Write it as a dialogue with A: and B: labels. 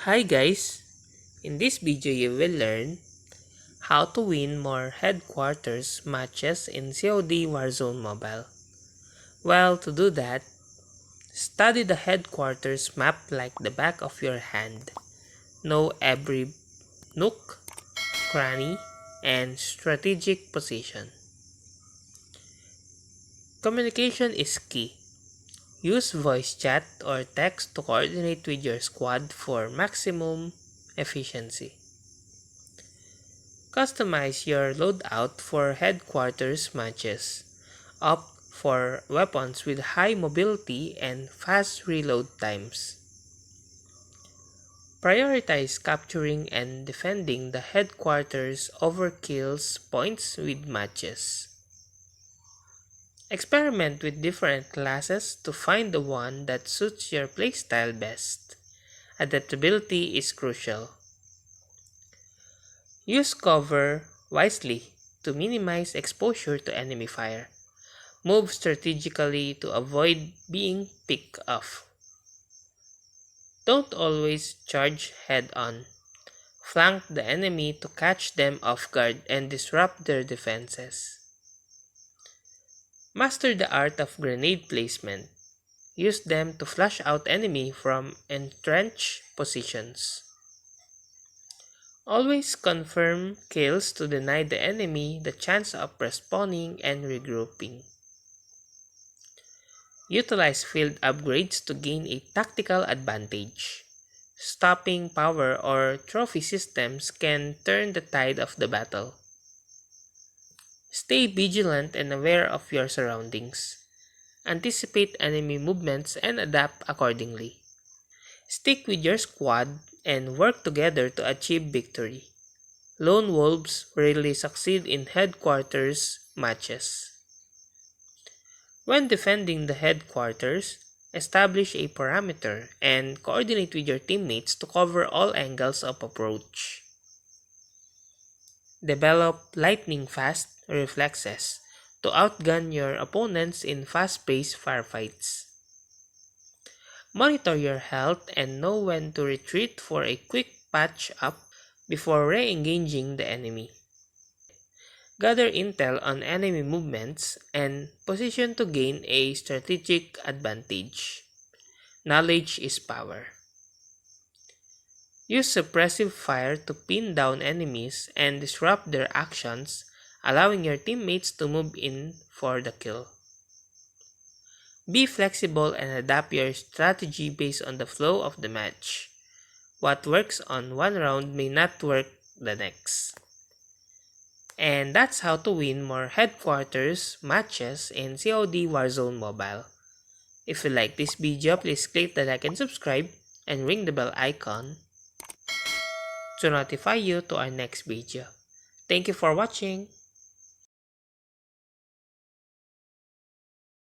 A: Hi guys! In this video you will learn how to win more headquarters matches in COD Warzone Mobile. Well, to do that, study the headquarters map like the back of your hand. Know every nook, cranny, and strategic position. Communication is key. Use voice chat or text to coordinate with your squad for maximum efficiency. Customize your loadout for headquarters matches. Opt for weapons with high mobility and fast reload times. Prioritize capturing and defending the headquarters over kills points with matches. Experiment with different classes to find the one that suits your playstyle best. Adaptability is crucial. Use cover wisely to minimize exposure to enemy fire. Move strategically to avoid being picked off. Don't always charge head-on. Flank the enemy to catch them off guard and disrupt their defenses. Master the art of grenade placement. Use them to flush out enemy from entrenched positions. Always confirm kills to deny the enemy the chance of respawning and regrouping. Utilize field upgrades to gain a tactical advantage. Stopping power or trophy systems can turn the tide of the battle. Stay vigilant and aware of your surroundings. Anticipate enemy movements and adapt accordingly. Stick with your squad and work together to achieve victory. Lone wolves rarely succeed in headquarters matches. When defending the headquarters, establish a perimeter and coordinate with your teammates to cover all angles of approach. Develop lightning-fast reflexes to outgun your opponents in fast-paced firefights. Monitor your health and know when to retreat for a quick patch-up before re-engaging the enemy. Gather intel on enemy movements and position to gain a strategic advantage. Knowledge is power. Use suppressive fire to pin down enemies and disrupt their actions, allowing your teammates to move in for the kill. Be flexible and adapt your strategy based on the flow of the match. What works on one round may not work the next. And that's how to win more headquarters matches in COD Warzone Mobile. If you like this video, please click the like and subscribe and ring the bell icon to notify you to our next video. Thank you for watching.